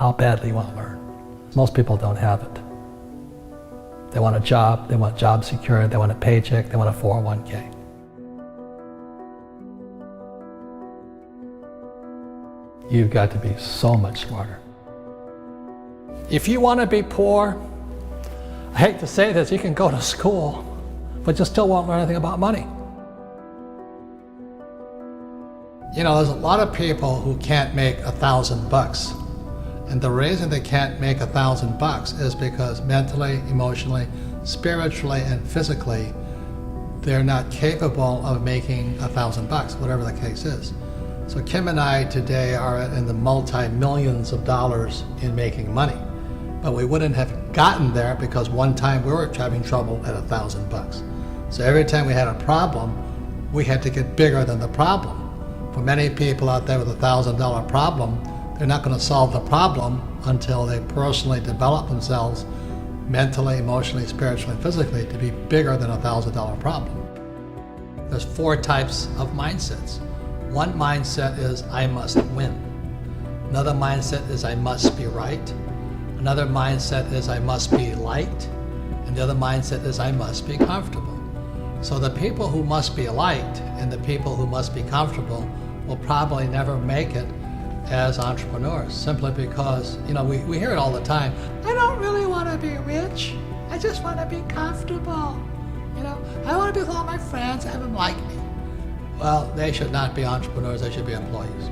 how badly you want to learn. Most people don't have it. They want a job, they want job security, they want a paycheck, they want a 401k. You've got to be so much smarter. If you want to be poor, I hate to say this, you can go to school, but you still won't learn anything about money. You know, there's a lot of people who can't make $1,000. And the reason they can't make $1,000 is because mentally, emotionally, spiritually, and physically, they're not capable of making $1,000, whatever the case is. So Kim and I today are in the multi-millions of dollars in making money. But we wouldn't have gotten there because one time we were having trouble at $1,000. So every time we had a problem, we had to get bigger than the problem. For many people out there with a $1,000 problem, they're not going to solve the problem until they personally develop themselves mentally, emotionally, spiritually, and physically to be bigger than a $1,000 problem. There's 4 types of mindsets. One mindset is I must win. Another mindset is I must be right. Another mindset is I must be liked. And the other mindset is I must be comfortable. So the people who must be liked and the people who must be comfortable will probably never make it as entrepreneurs, simply because, you know, we hear it all the time. I don't really want to be rich. I just want to be comfortable. You know, I want to be with all my friends, have them like me. Well, they should not be entrepreneurs, they should be employees.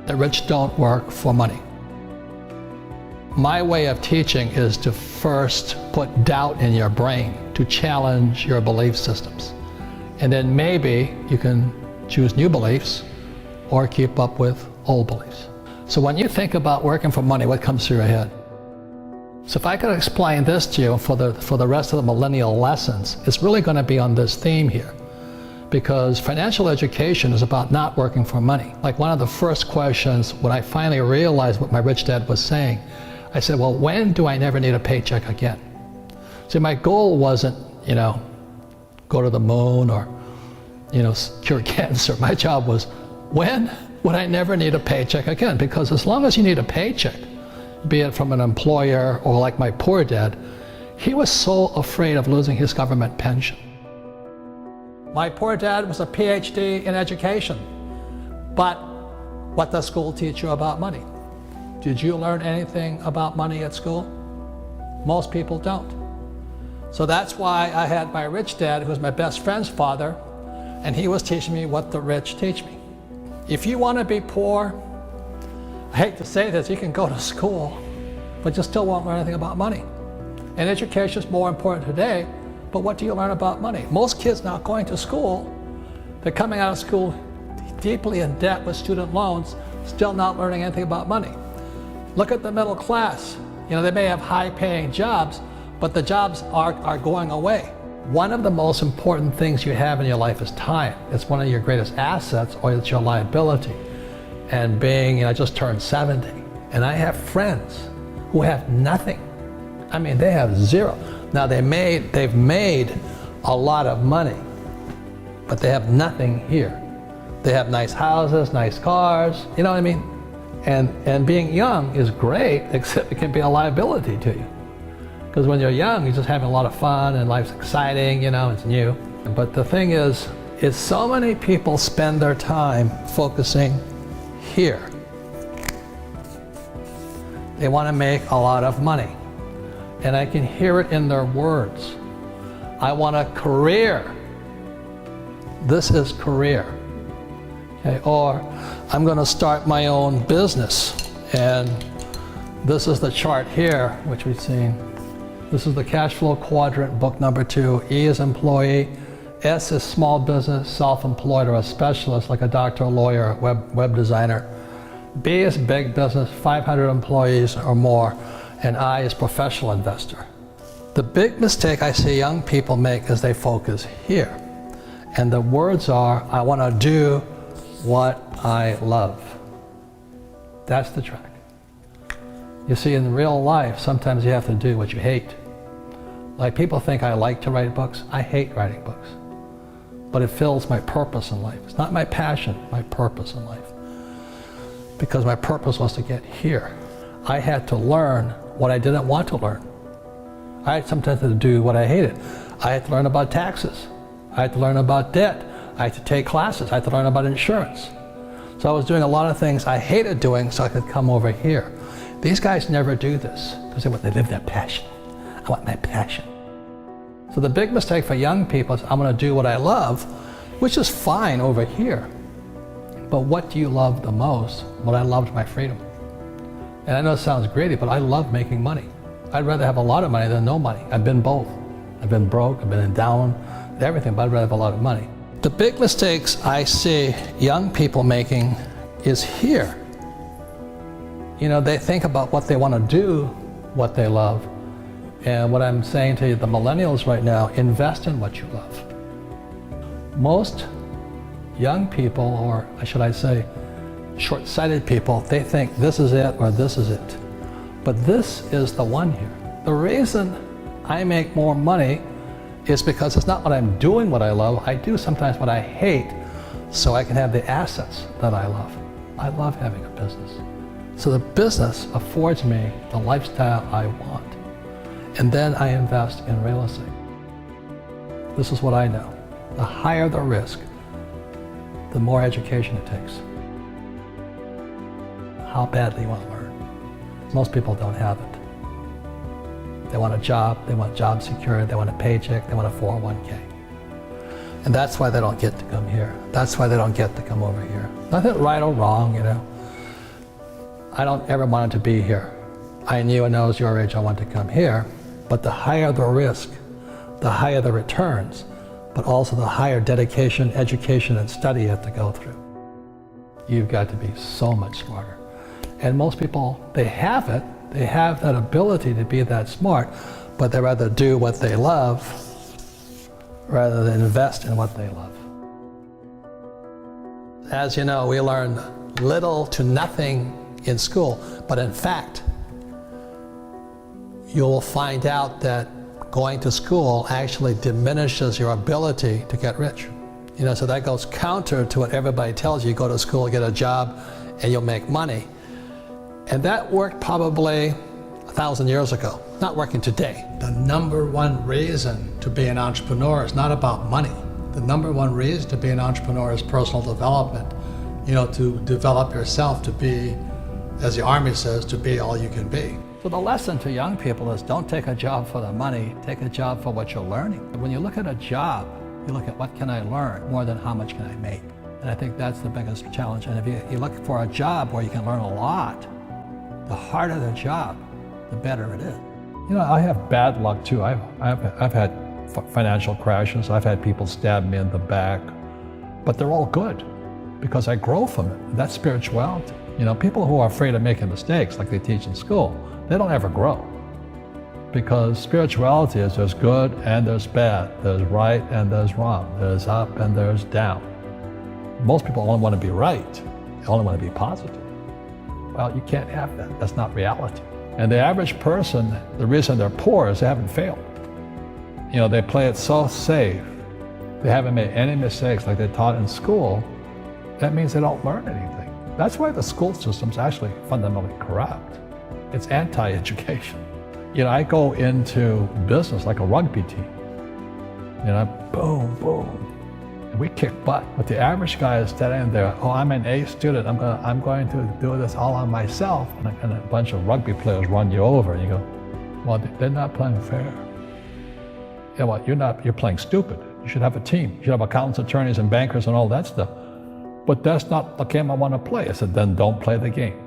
The rich don't work for money. My way of teaching is to first put doubt in your brain, to challenge your belief systems. And then maybe you can choose new beliefs or keep up with old beliefs. So when you think about working for money, what comes through your head? So if I could explain this to you for the rest of the millennial lessons, it's really going to be on this theme here. Because financial education is about not working for money. Like one of the first questions when I finally realized what my rich dad was saying, I said, well, when do I never need a paycheck again? See, my goal wasn't, you know, go to the moon or, you know, cure cancer. My job was, when would I never need a paycheck again? Because as long as you need a paycheck, be it from an employer or like my poor dad, he was so afraid of losing his government pension. My poor dad was a PhD in education, but what does school teach you about money? Did you learn anything about money at school? Most people don't. So that's why I had my rich dad, who was my best friend's father, and he was teaching me what the rich teach me. If you want to be poor, I hate to say this, you can go to school, but you still won't learn anything about money. And education is more important today, but what do you learn about money? Most kids now going to school, they're coming out of school deeply in debt with student loans, still not learning anything about money. Look at the middle class. You know, they may have high-paying jobs, but the jobs are going away. One of the most important things you have in your life is time. It's one of your greatest assets, or it's your liability. And being, you know, I just turned 70, and I have friends who have nothing. I mean, they have zero. Now they've made a lot of money, but they have nothing here. They have nice houses, nice cars, you know what I mean? And being young is great, except it can be a liability to you. Because when you're young, you're just having a lot of fun and life's exciting, you know, it's new. But the thing is so many people spend their time focusing here. They want to make a lot of money. And I can hear it in their words. I want a career. This is career. Okay, or I'm going to start my own business. And this is the chart here, which we've seen. This is the cash flow quadrant, book number 2. E is employee. S is small business, self-employed, or a specialist like a doctor, lawyer, web designer. B is big business, 500 employees or more. And I is professional investor. The big mistake I see young people make is they focus here. And the words are, I want to do what I love. That's the track. You see, in real life, sometimes you have to do what you hate. Like people think I like to write books. I hate writing books. But it fills my purpose in life. It's not my passion, my purpose in life. because my purpose was to get here. I had to learn what I didn't want to learn. I had sometimes to do what I hated. I had to learn about taxes. I had to learn about debt. I had to take classes. I had to learn about insurance. So I was doing a lot of things I hated doing so I could come over here. These guys never do this because they live their passion. I want my passion. So the big mistake for young people is I'm going to do what I love, which is fine over here. But what do you love the most? Well, I loved my freedom. And I know it sounds greedy, but I love making money. I'd rather have a lot of money than no money. I've been both. I've been broke, I've been in down, everything, but I'd rather have a lot of money. The big mistakes I see young people making is here. You know, they think about what they want to do, what they love. And what I'm saying to the millennials right now, invest in what you love. Most young people, or should I say, short-sighted people, they think this is it or this is it. But this is the one here. The reason I make more money is because it's not what I'm doing what I love. I do sometimes what I hate so I can have the assets that I love. I love having a business. So the business affords me the lifestyle I want. And then I invest in real estate. This is what I know. The higher the risk, the more education it takes. How badly you want to learn. Most people don't have it. They want a job, they want job security, they want a paycheck, they want a 401k. And that's why they don't get to come here. That's why they don't get to come over here. Nothing right or wrong, you know. I don't ever want to be here. I knew when I was your age I wanted to come here, but the higher the risk, the higher the returns, but also the higher dedication, education, and study you have to go through. You've got to be so much smarter. And most people, they have it. They have that ability to be that smart, but they rather do what they love rather than invest in what they love. As you know, we learn little to nothing in school, but in fact, you'll find out that going to school actually diminishes your ability to get rich. You know, so that goes counter to what everybody tells you. Go to school, get a job, and you'll make money. And that worked probably 1,000 years ago, not working today. The number one reason to be an entrepreneur is not about money. The number one reason to be an entrepreneur is personal development. You know, to develop yourself to be, as the Army says, to be all you can be. So the lesson to young people is don't take a job for the money, take a job for what you're learning. When you look at a job, you look at what can I learn more than how much can I make. And I think that's the biggest challenge. And if you look for a job where you can learn a lot, the harder the job, the better it is. You know, I have bad luck too. I've had financial crashes. I've had people stab me in the back, but they're all good because I grow from it. That's spirituality. You know, people who are afraid of making mistakes, like they teach in school, they don't ever grow. Because spirituality is there's good and there's bad, there's right and there's wrong, there's up and there's down. Most people only want to be right, they only want to be positive. Well, you can't have that. That's not reality. And the average person, the reason they're poor is they haven't failed. You know, they play it so safe. They haven't made any mistakes like they taught in school. That means they don't learn anything. That's why the school system's actually fundamentally corrupt. It's anti-education. You know, I go into business like a rugby team. You know, boom, boom. And we kick butt. But the average guy is standing there, oh, I'm an A student. I'm going to do this all on myself. And a bunch of rugby players run you over. And you go, well, they're not playing fair. Yeah, well, you're playing stupid. You should have a team. You should have accountants, attorneys, and bankers and all that stuff. But that's not the game I want to play. I said, then don't play the game.